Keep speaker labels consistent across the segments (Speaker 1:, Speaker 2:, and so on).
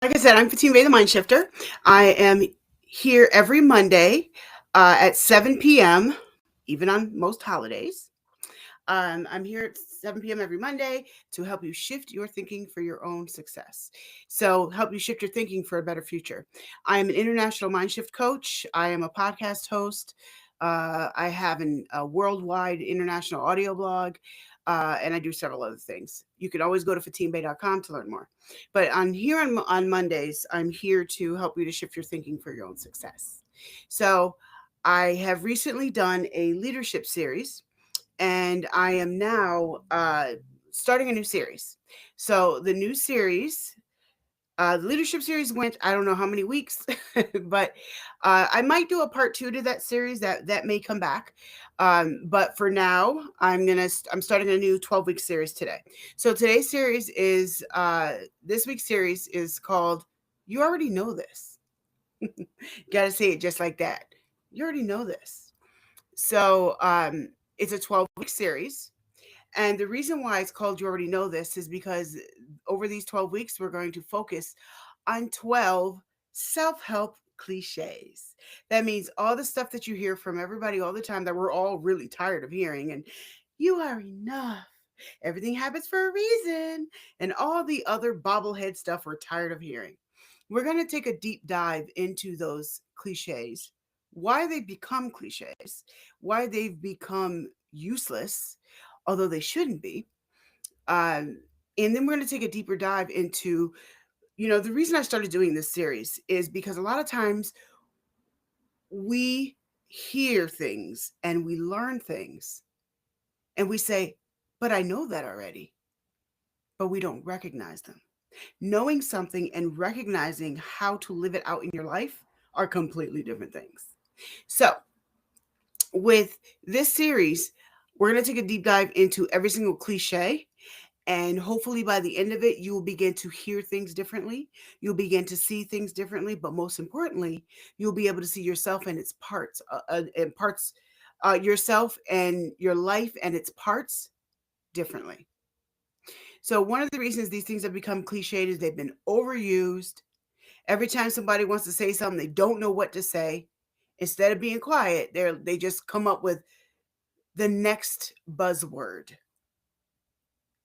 Speaker 1: Like I said, I'm Fatima Bey The MindShifter. I am here every Monday at 7 p.m., even on most holidays. I'm here at 7 p.m. every Monday to help you shift your thinking for your own success. So, help you shift your thinking for a better future. I am an international mind shift coach. I am a podcast host. I have a worldwide international audio blog, and I do several other things. You can always go to fatimbay.com to learn more. But on Mondays, I'm here to help you to shift your thinking for your own success. So, I have recently done a leadership series and I am now starting a new series. So the new series, the leadership series went I don't know how many weeks, but I might do a part two to that series that may come back. But for now, I'm starting a new 12-week series today. So today's series is this week's series is called "You Already Know This." Got to say it just like that. You already know this. So it's a 12-week series. And the reason why it's called You Already Know This is because over these 12 weeks, we're going to focus on 12 self help cliches. That means all the stuff that you hear from everybody all the time that we're all really tired of hearing. And you are enough. Everything happens for a reason. And all the other bobblehead stuff we're tired of hearing. We're going to take a deep dive into those cliches, why they become cliches, why they've become useless, although they shouldn't be. Um, and then we're going to take a deeper dive into, the reason I started doing this series is because a lot of times we hear things and we learn things and we say, but I know that already, but we don't recognize them. Knowing something and recognizing how to live it out in your life are completely different things. So, with this series, we're going to take a deep dive into every single cliche. And hopefully, by the end of it, you will begin to hear things differently. You'll begin to see things differently. But most importantly, you'll be able to see yourself and its parts, yourself and your life and its parts differently. So, one of the reasons these things have become cliched is they've been overused. Every time somebody wants to say something, they don't know what to say. Instead of being quiet, they just come up with the next buzzword.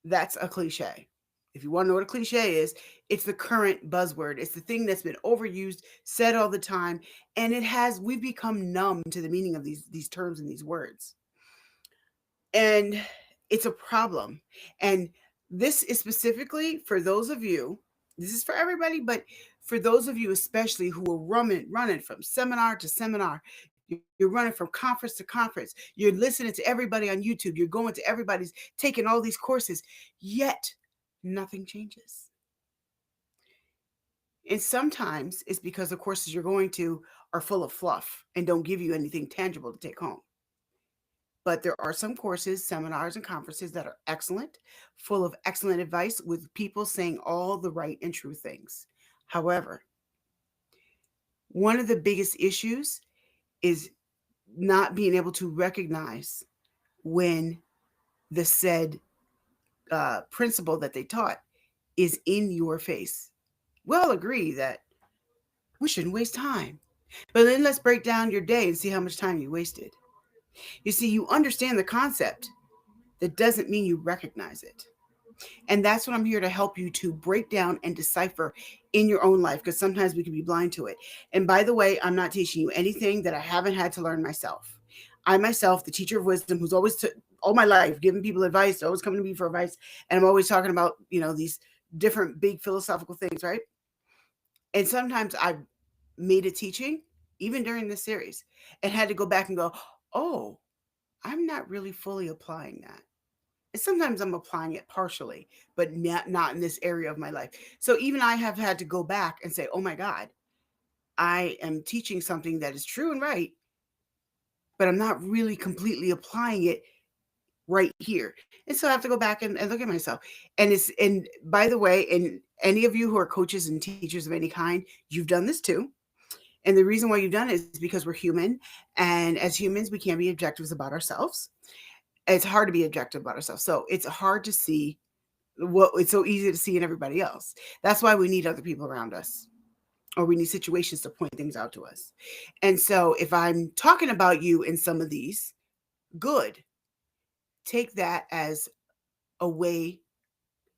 Speaker 1: That's a cliche. If you want to know what a cliche is, it's the current buzzword. It's the thing that's been overused, said all the time, and we've become numb to the meaning of these terms and these words. And it's a problem. And this is specifically for those of you, this is for everybody, but for those of you especially who are running from seminar to seminar, you're running from conference to conference, you're listening to everybody on YouTube, you're going to everybody's taking all these courses, yet nothing changes. And sometimes it's because the courses you're going to are full of fluff and don't give you anything tangible to take home. But there are some courses, seminars, and conferences that are excellent, full of excellent advice with people saying all the right and true things. However, one of the biggest issues is not being able to recognize when the said principle that they taught is in your face. We'll agree that we shouldn't waste time. But then let's break down your day and see how much time you wasted. You see, you understand the concept. That doesn't mean you recognize it. And that's what I'm here to help you to break down and decipher in your own life because sometimes we can be blind to it. And by the way, I'm not teaching you anything that I haven't had to learn myself. I myself, the teacher of wisdom, who's always all my life giving people advice, always coming to me for advice, and I'm always talking about these different big philosophical things, right? And sometimes I've made a teaching, even during this series, and had to go back and go, oh, I'm not really fully applying that. And sometimes I'm applying it partially, but not in this area of my life. So even I have had to go back and say, oh my God, I am teaching something that is true and right, but I'm not really completely applying it right here. And so I have to go back and look at myself. And by the way, and any of you who are coaches and teachers of any kind, you've done this too. And the reason why you've done it is because we're human. And as humans, we can't be objectives about ourselves. It's hard to be objective about ourselves. So it's hard to see what it's so easy to see in everybody else. That's why we need other people around us, or we need situations to point things out to us. And so if I'm talking about you in some of these, good. Take that as a way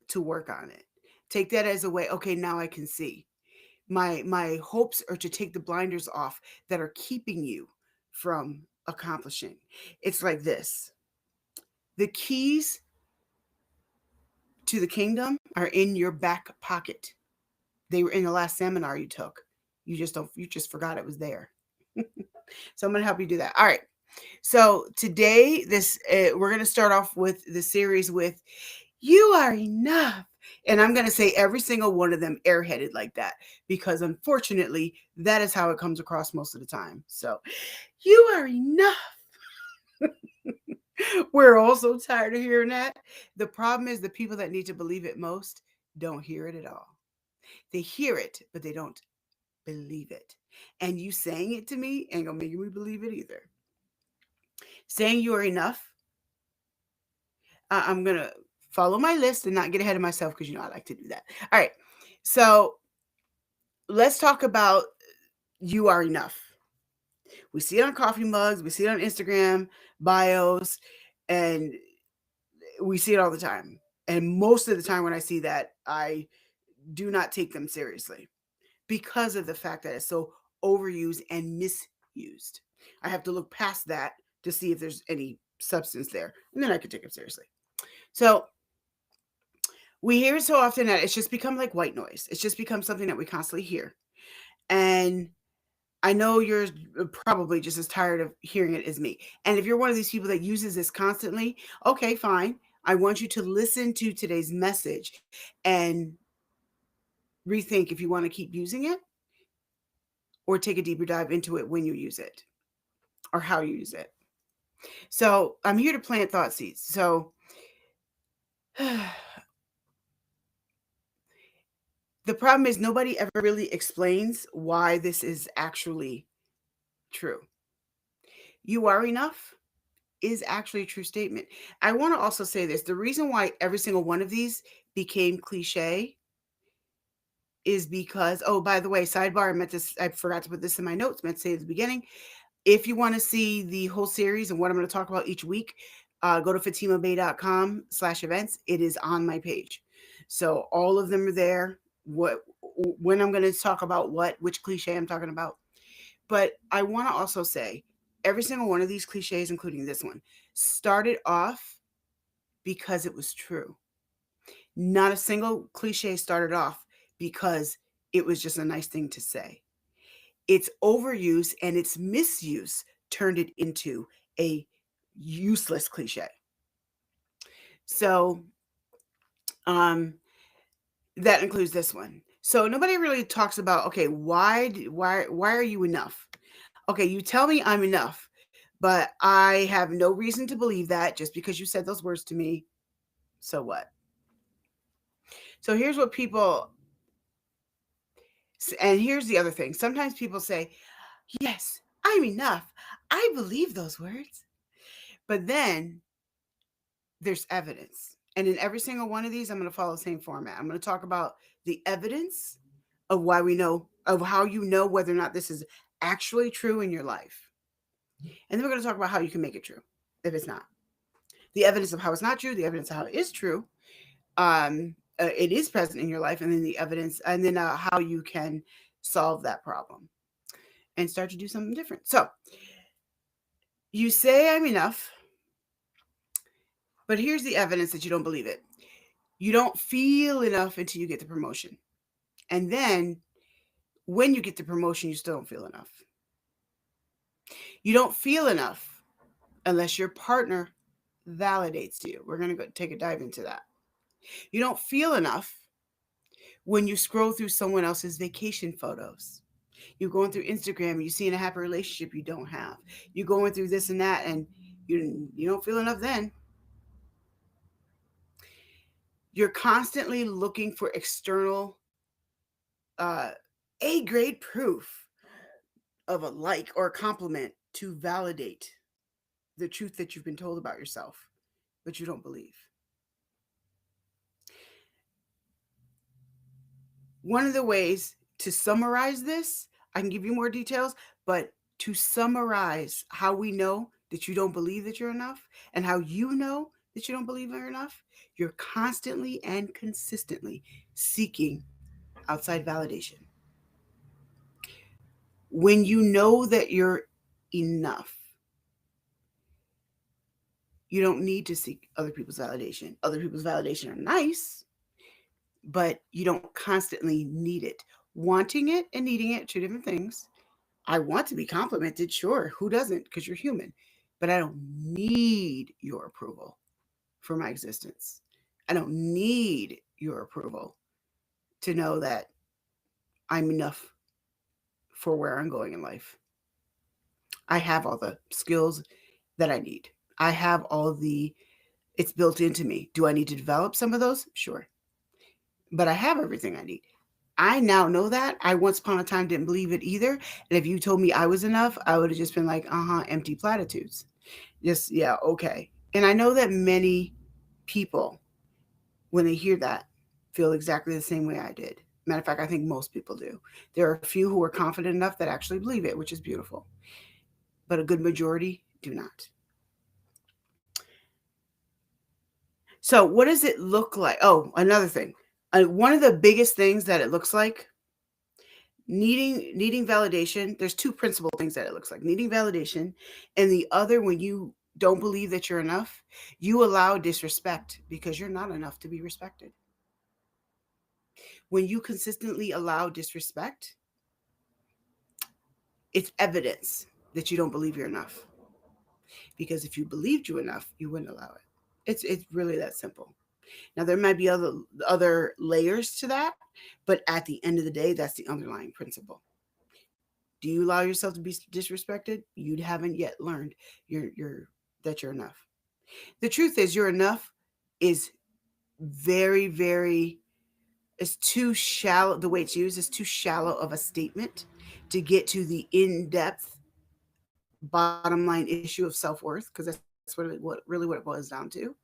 Speaker 1: to work on it. Take that as a way, okay, now I can see. My hopes are to take the blinders off that are keeping you from accomplishing. It's like this. The keys to the kingdom are in your back pocket. They were in the last seminar you took. You just forgot it was there. So I'm going to help you do that. All right. So today we're going to start off with the series with you are enough. And I'm going to say every single one of them airheaded like that, because unfortunately, that is how it comes across most of the time. So, you are enough. We're all so tired of hearing that. The problem is the people that need to believe it most don't hear it at all. They hear it, but they don't believe it. And you saying it to me ain't going to make me believe it either. Saying you are enough, I'm going to follow my list and not get ahead of myself, because I like to do that. All right. So let's talk about you are enough. We see it on coffee mugs, we see it on Instagram bios, and we see it all the time. And most of the time when I see that, I do not take them seriously because of the fact that it's so overused and misused. I have to look past that to see if there's any substance there, and then I can take them seriously. So we hear it so often that it's just become like white noise. It's just become something that we constantly hear. And I know you're probably just as tired of hearing it as me. And if you're one of these people that uses this constantly, okay, fine. I want you to listen to today's message and rethink if you want to keep using it, or take a deeper dive into it when you use it or how you use it. So I'm here to plant thought seeds. So the problem is nobody ever really explains why this is actually true. You are enough is actually a true statement. I want to also say this. The reason why every single one of these became cliche is because, oh, by the way, sidebar, I forgot to put this in my notes, meant to say at the beginning. If you want to see the whole series and what I'm going to talk about each week, go to fatimabey.com/events. It is on my page. So all of them are there. When I'm going to talk about which cliche I'm talking about. But I want to also say every single one of these cliches, including this one, started off because it was true. Not a single cliche started off because it was just a nice thing to say. Its overuse and its misuse turned it into a useless cliche. So, that includes this one. So nobody really talks about, okay, why are you enough? Okay, you tell me I'm enough, but I have no reason to believe that just because you said those words to me. So what? So here's what people, and here's the other thing. Sometimes people say, yes, I'm enough. I believe those words. But then there's evidence. And in every single one of these, I'm going to follow the same format. I'm going to talk about the evidence of why we know, of how you know whether or not this is actually true in your life. And then we're going to talk about how you can make it true if it's not. The evidence of how it's not true, the evidence of how it is true, it is present in your life, and then the evidence, and then how you can solve that problem and start to do something different. So you say I'm enough, but here's the evidence that you don't believe it. You don't feel enough until you get the promotion. And then when you get the promotion, you still don't feel enough. You don't feel enough unless your partner validates you. We're going to go take a dive into that. You don't feel enough when you scroll through someone else's vacation photos. You're going through Instagram, you're seeing a happy relationship you don't have. You're going through this and that, and you don't feel enough then. You're constantly looking for external uh, A-grade proof of a like or a compliment to validate the truth that you've been told about yourself, but you don't believe. One of the ways to summarize this, I can give you more details, but to summarize how we know that you don't believe that you're enough and how you know that you don't believe you're enough, you're constantly and consistently seeking outside validation. When you know that you're enough, you don't need to seek other people's validation. Other people's validation are nice, but you don't constantly need it. Wanting it and needing it, two different things. I want to be complimented, sure. Who doesn't? Because you're human. But I don't need your approval for my existence. I don't need your approval to know that I'm enough for where I'm going in life. I have all the skills that I need. I have all the, it's built into me. Do I need to develop some of those? Sure. But I have everything I need. I now know that. I once upon a time didn't believe it either. And if you told me I was enough, I would have just been like, empty platitudes. Just, yeah, okay. And I know that many people, when they hear that, feel exactly the same way I did. Matter of fact, I think most people do. There are a few who are confident enough that actually believe it, which is beautiful. But a good majority do not. So, what does it look like? Oh, another thing. One of the biggest things that it looks like, needing validation. There's two principal things that it looks like: needing validation, and the other, when you don't believe that you're enough, you allow disrespect because you're not enough to be respected. When you consistently allow disrespect, it's evidence that you don't believe you're enough. Because if you believed you enough, you wouldn't allow it. It's really that simple. Now there might be other layers to that, but at the end of the day, that's the underlying principle. Do you allow yourself to be disrespected? You haven't yet learned you're that you're enough. The truth is, you're enough is very, very, it's too shallow. The way it's used is too shallow of a statement to get to the in-depth bottom line issue of self-worth, because that's what it boils down to.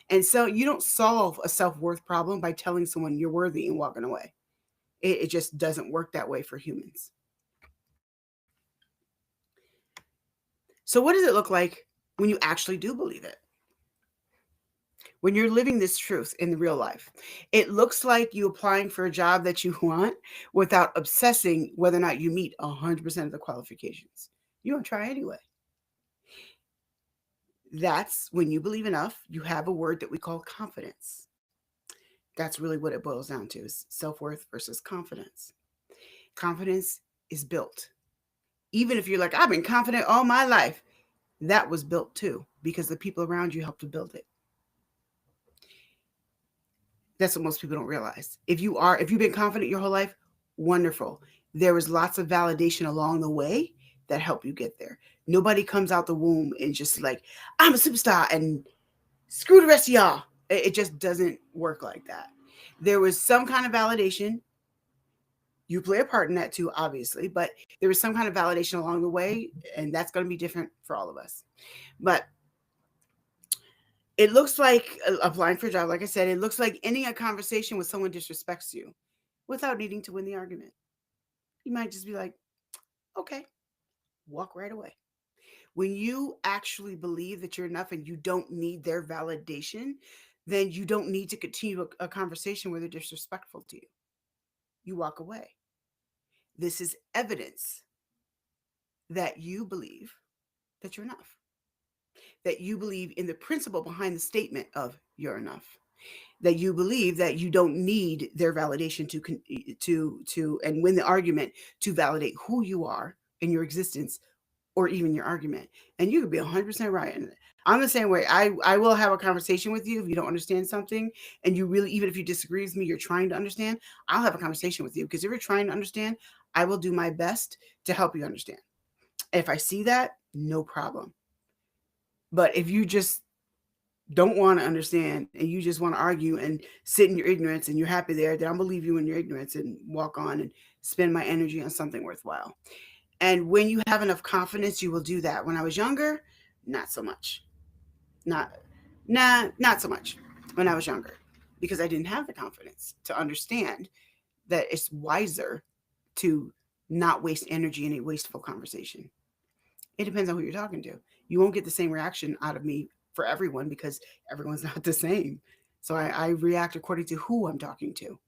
Speaker 1: And so you don't solve a self-worth problem by telling someone you're worthy and walking away. It just doesn't work that way for humans. So what does it look like when you actually do believe it? When you're living this truth in the real life, it looks like you applying for a job that you want without obsessing whether or not you meet 100% of the qualifications. You don't try anyway. That's when you believe enough, you have a word that we call confidence. That's really what it boils down to, is self-worth versus confidence. Confidence is built. Even if you're like, I've been confident all my life, that was built too, because the people around you helped to build it. That's what most people don't realize. If you've been confident your whole life, wonderful. There was lots of validation along the way that helped you get there. Nobody comes out the womb and just like, I'm a superstar and screw the rest of y'all. It just doesn't work like that. There was some kind of validation. You play a part in that too, obviously, but there was some kind of validation along the way, and that's going to be different for all of us. But it looks like applying for a job, like I said, it looks like ending a conversation with someone disrespects you without needing to win the argument. You might just be like, okay, walk right away. When you actually believe that you're enough and you don't need their validation, then you don't need to continue a conversation where they're disrespectful to you. You walk away. This is evidence that you believe that you're enough, that you believe in the principle behind the statement of you're enough, that you believe that you don't need their validation to and win the argument to validate who you are in your existence or even your argument. And you could be 100% right. And I'm the same way. I will have a conversation with you if you don't understand something, and you really, even if you disagree with me, you're trying to understand, I'll have a conversation with you, because if you're trying to understand, I will do my best to help you understand. If I see that, no problem. But if you just don't want to understand and you just want to argue and sit in your ignorance and you're happy there, then I'll believe you in your ignorance and walk on and spend my energy on something worthwhile. And when you have enough confidence, you will do that. When I was younger, not so much. Not not so much when I was younger, because I didn't have the confidence to understand that it's wiser to not waste energy in a wasteful conversation. It depends on who you're talking to. You won't get the same reaction out of me for everyone because everyone's not the same. So I react according to who I'm talking to.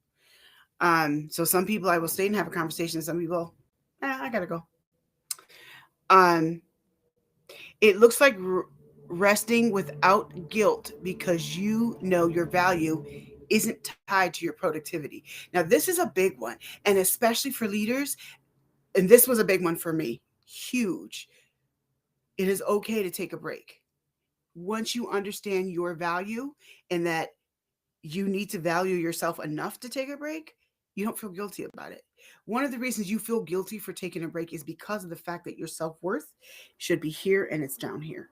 Speaker 1: So some people I will stay and have a conversation. Some people, I gotta go. Um, it looks like resting without guilt because you know your value isn't tied to your productivity. Now, this is a big one, and especially for leaders, and this was a big one for me, huge. It is okay to take a break. Once you understand your value and that you need to value yourself enough to take a break, you don't feel guilty about it. One of the reasons you feel guilty for taking a break is because of the fact that your self-worth should be here and it's down here.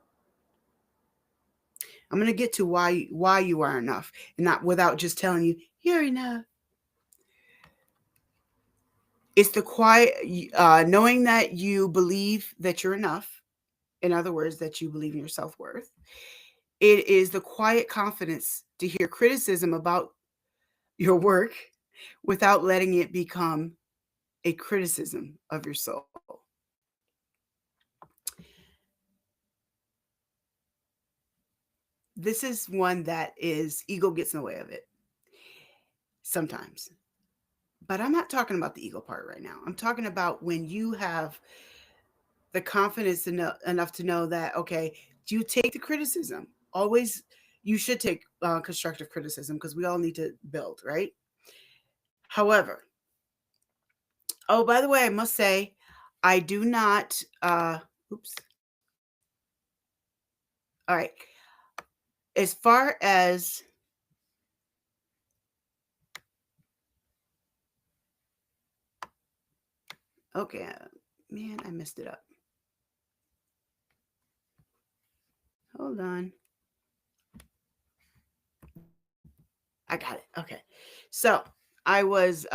Speaker 1: I'm going to get to why you are enough and not without just telling you you're enough. It's the quiet knowing that you believe that you're enough. In other words, that you believe in your self-worth. It is the quiet confidence to hear criticism about your work without letting it become a criticism of your soul. This is one that is ego gets in the way of it sometimes. But I'm not talking about the ego part right now. I'm talking about when you have the confidence enough to know that, okay, do you take the criticism? Always, you should take constructive criticism because we all need to build, right? However, oh, by the way, I must say, I do not, oops. All right. As far as, okay, man, I messed it up. Hold on. I got it. Okay. So I was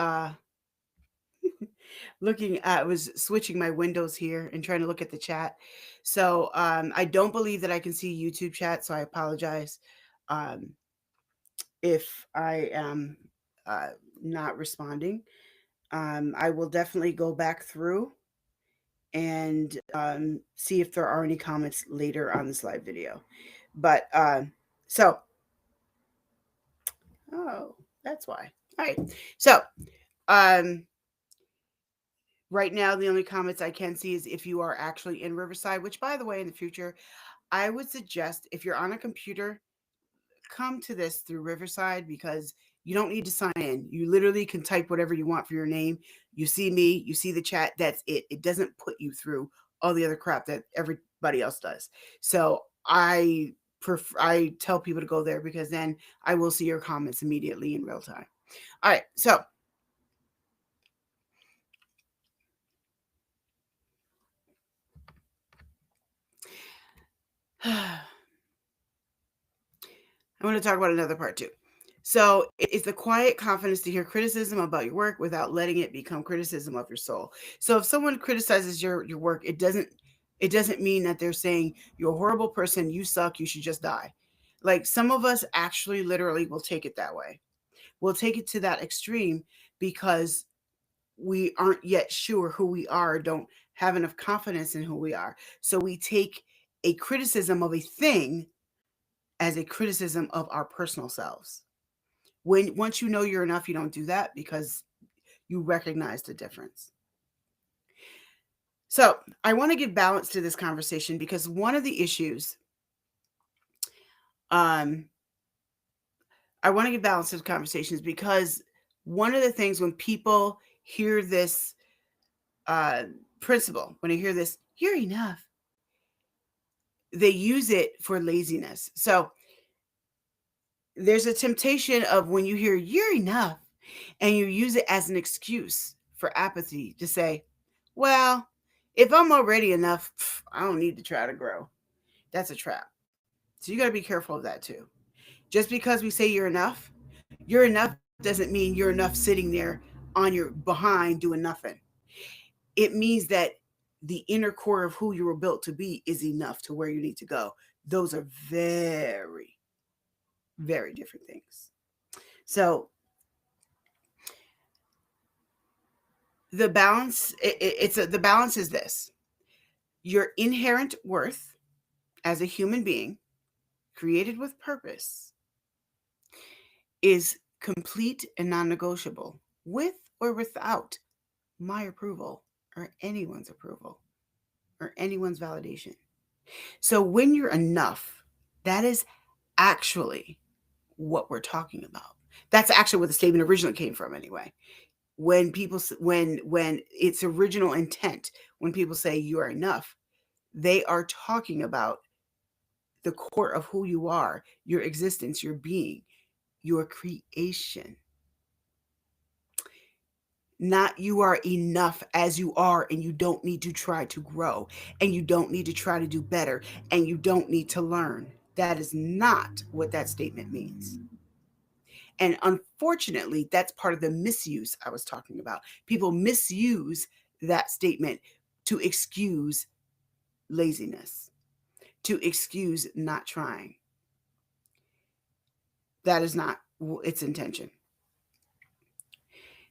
Speaker 1: looking at, I was switching my windows here and trying to look at the chat. So I don't believe that I can see YouTube chat. So I apologize um, if I am uh, not responding. I will definitely go back through and see if there are any comments later on this live video. But so, oh, that's why. All right. So, um, right now, the only comments I can see is if you are actually in Riverside, which, by the way, in the future, I would suggest if you're on a computer, come to this through Riverside because you don't need to sign in. You literally can type whatever you want for your name. You see me, you see the chat, that's it. It doesn't put you through all the other crap that everybody else does. So I tell people to go there because then I will see your comments immediately in real time. All right, so I want to talk about another part too. So it's the quiet confidence to hear criticism about your work without letting it become criticism of your soul. So if someone criticizes your work, it doesn't mean that they're saying you're a horrible person, you suck, you should just die. Like some of us actually literally will take it that way. We'll take it to that extreme because we aren't yet sure who we are, don't have enough confidence in who we are. So we take a criticism of a thing as a criticism of our personal selves. When once you know you're enough, you don't do that because you recognize the difference. So I want to give balance to this conversation because one of the issues, um, I want to give balance to the conversations because one of the things when people hear this uh, principle, when they hear this, you're enough, they use it for laziness. So there's a temptation of when you hear you're enough and you use it as an excuse for apathy to say, well, if I'm already enough, I don't need to try to grow. That's a trap. So you got to be careful of that too. Just because we say you're enough doesn't mean you're enough sitting there on your behind doing nothing. It means that the inner core of who you were built to be is enough to where you need to go. Those are very, very different things. So The balance, the balance is this: your inherent worth as a human being, created with purpose, is complete and non-negotiable, with or without my approval or anyone's approval or anyone's validation. So when you're enough, that is actually what we're talking about. That's actually what the statement originally came from anyway. When people when its original intent, when people say you are enough, they are talking about the core of who you are, your existence, your being, your creation. Not you are enough as you are, and you don't need to try to grow, and you don't need to try to do better, and you don't need to learn. That is not what that statement means. And unfortunately, that's part of the misuse I was talking about. People misuse that statement to excuse laziness, to excuse not trying. That is not its intention.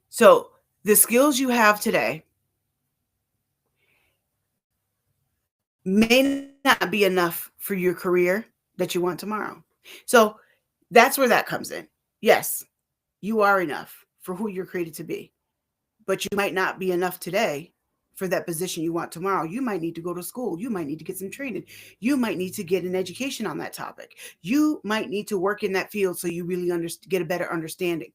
Speaker 1: So, the skills you have today may not be enough for your career that you want tomorrow. So, that's where that comes in. Yes, you are enough for who you're created to be, but you might not be enough today for that position you want tomorrow. You might need to go to school. You might need to get some training. You might need to get an education on that topic. You might need to work in that field so you really get a better understanding.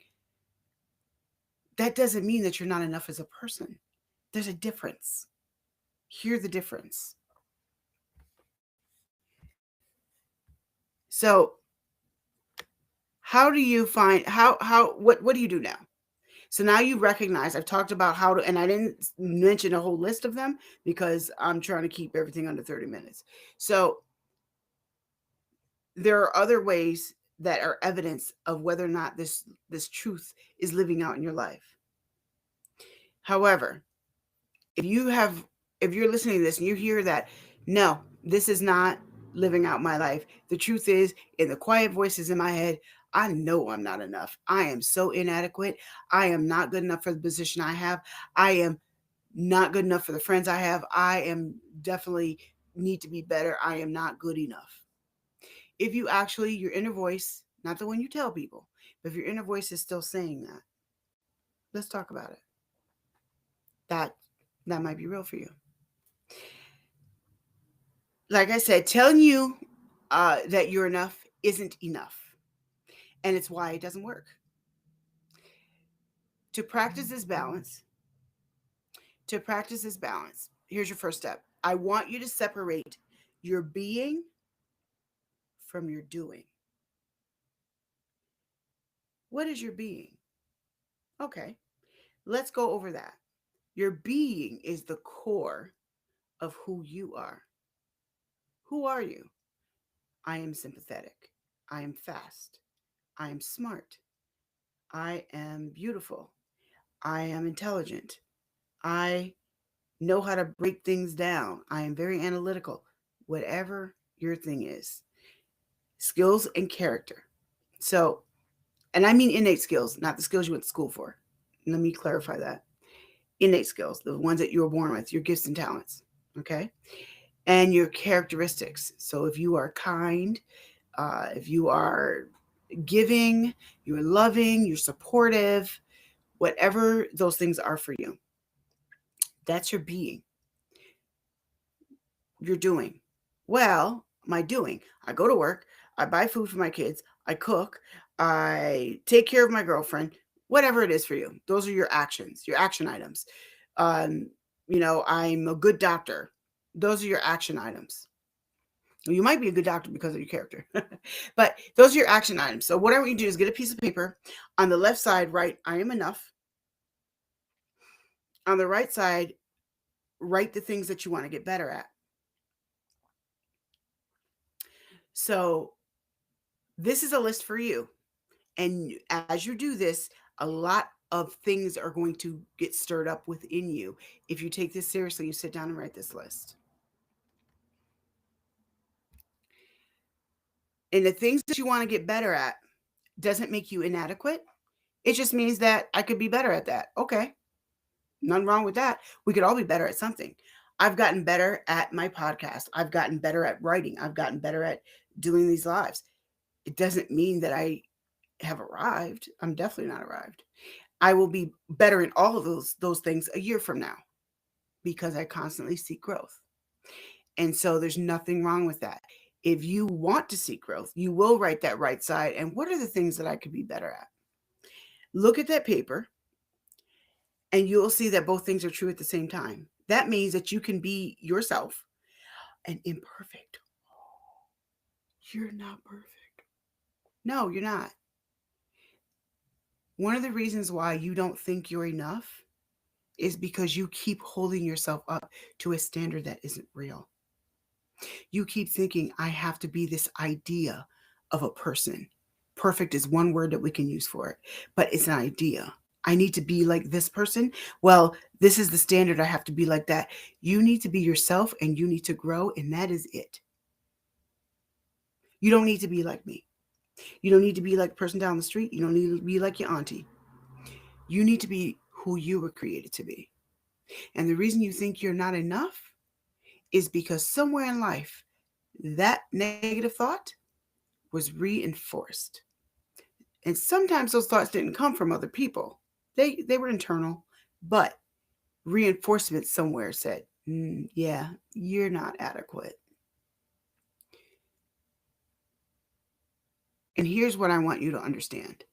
Speaker 1: That doesn't mean that you're not enough as a person. There's a difference. Hear the difference. So, how do you find what do you do now? So now you recognize I've talked about how to, and I didn't mention a whole list of them because I'm trying to keep everything under 30 minutes. So there are other ways that are evidence of whether or not this truth is living out in your life. However, if you have if you're listening to this and you hear that, no, this is not living out my life. The truth is, in the quiet voices in my head, I know I'm not enough. I am so inadequate. I am not good enough for the position I have. I am not good enough for the friends I have. I am definitely need to be better. I am not good enough. If you actually, your inner voice, not the one you tell people, but if your inner voice is still saying that, let's talk about it. That that might be real for you. Like I said, telling you that you're enough isn't enough. And it's why it doesn't work. To practice this balance, here's your first step. I want you to separate your being from your doing. What is your being? Okay, let's go over that. Your being is the core of who you are. Who are you? I am sympathetic. I am fast. I am smart. I am beautiful. I am intelligent. I know how to break things down. I am very analytical. Whatever your thing is, skills and character. So, and I mean innate skills, not the skills you went to school for. Let me clarify that. Innate skills, the ones that you were born with, your gifts and talents. Okay. And your characteristics. So, if you are kind, if you are giving, you're loving, you're supportive, whatever those things are for you, that's your being. You're doing. Well, my doing. I go to work, I buy food for my kids, I cook, I take care of my girlfriend, whatever it is for you. Those are your actions, your action items. Um, I'm a good doctor. Those are your action items. You might be a good doctor because of your character, but those are your action items. So, what I want you to do is get a piece of paper. On the left side, write, I am enough. On the right side, write the things that you want to get better at. So, this is a list for you. And as you do this, a lot of things are going to get stirred up within you. If you take this seriously, you sit down and write this list. And the things that you want to get better at doesn't make you inadequate. It just means that I could be better at that. Okay. Nothing wrong with that. We could all be better at something. I've gotten better at my podcast. I've gotten better at writing. I've gotten better at doing these lives. It doesn't mean that I have arrived. I'm definitely not arrived. I will be better in all of those things a year from now because I constantly seek growth. And so there's nothing wrong with that. If you want to seek growth, you will write that right side. And what are the things that I could be better at? Look at that paper and you'll see that both things are true at the same time. That means that you can be yourself and imperfect. You're not perfect. No, you're not. One of the reasons why you don't think you're enough is because you keep holding yourself up to a standard that isn't real. You keep thinking, I have to be this idea of a person. Perfect is one word that we can use for it, but it's an idea. I need to be like this person. Well, this is the standard. I have to be like that. You need to be yourself and you need to grow, and that is it. You don't need to be like me. You don't need to be like the person down the street. You don't need to be like your auntie. You need to be who you were created to be. And the reason you think you're not enough is because somewhere in life, that negative thought was reinforced. And sometimes those thoughts didn't come from other people. They were internal, but reinforcement somewhere said, yeah, you're not adequate. And here's what I want you to understand.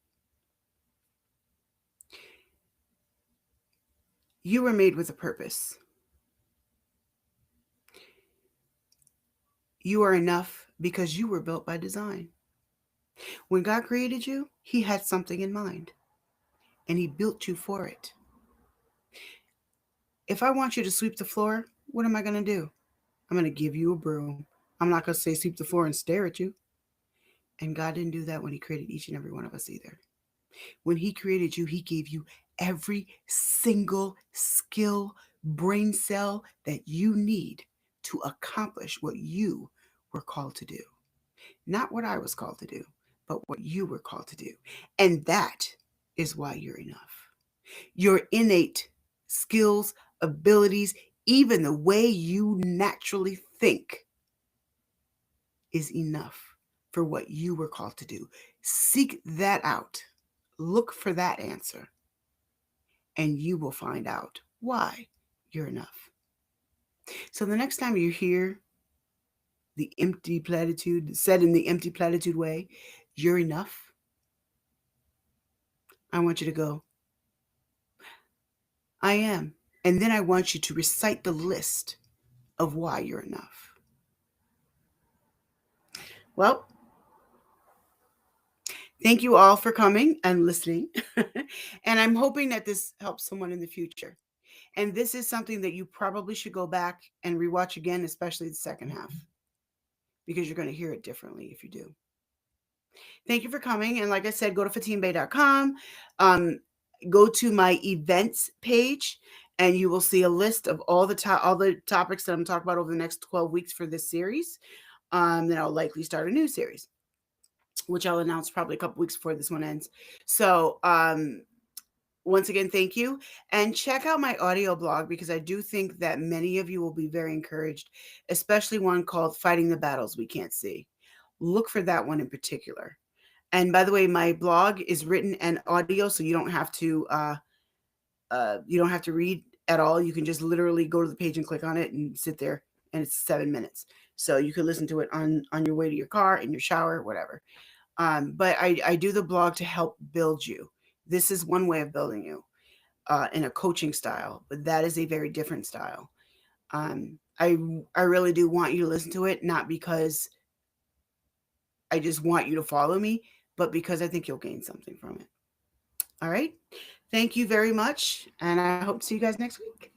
Speaker 1: You were made with a purpose. You are enough because you were built by design. When God created you, He had something in mind and He built you for it. If I want you to sweep the floor, what am I going to do? I'm going to give you a broom. I'm not going to say sweep the floor and stare at you. And God didn't do that when He created each and every one of us either. When He created you, He gave you every single skill, brain cell that you need to accomplish what you were called to do. Not what I was called to do, but what you were called to do. And that is why you're enough. Your innate skills, abilities, even the way you naturally think is enough for what you were called to do. Seek that out. Look for that answer, and you will find out why you're enough. So the next time you hear the empty platitude said in the empty platitude way, you're enough, I want you to go, I am. And then I want you to recite the list of why you're enough. Well, thank you all for coming and listening. And I'm hoping that this helps someone in the future. And this is something that you probably should go back and rewatch again, especially the second half, because you're going to hear it differently if you do. Thank you for coming. And like I said, go to fatimabey.com, go to my events page, and you will see a list of all the topics that I'm talking about over the next 12 weeks for this series. Then I'll likely start a new series, which I'll announce probably a couple weeks before this one ends. So once again, thank you. And check out my audio blog because I do think that many of you will be very encouraged, especially one called Fighting the Battles We Can't See. Look for that one in particular. And by the way, my blog is written and audio, so you don't have to read at all. You can just literally go to the page and click on it and sit there, and it's 7 minutes. So you can listen to it on your way to your car, in your shower, whatever. But I do the blog to help build you. This is one way of building you in a coaching style, but that is a very different style. Um, I I really do want you to listen to it, not because I just want you to follow me, but because I think you'll gain something from it. All right. Thank you very much. And I hope to see you guys next week.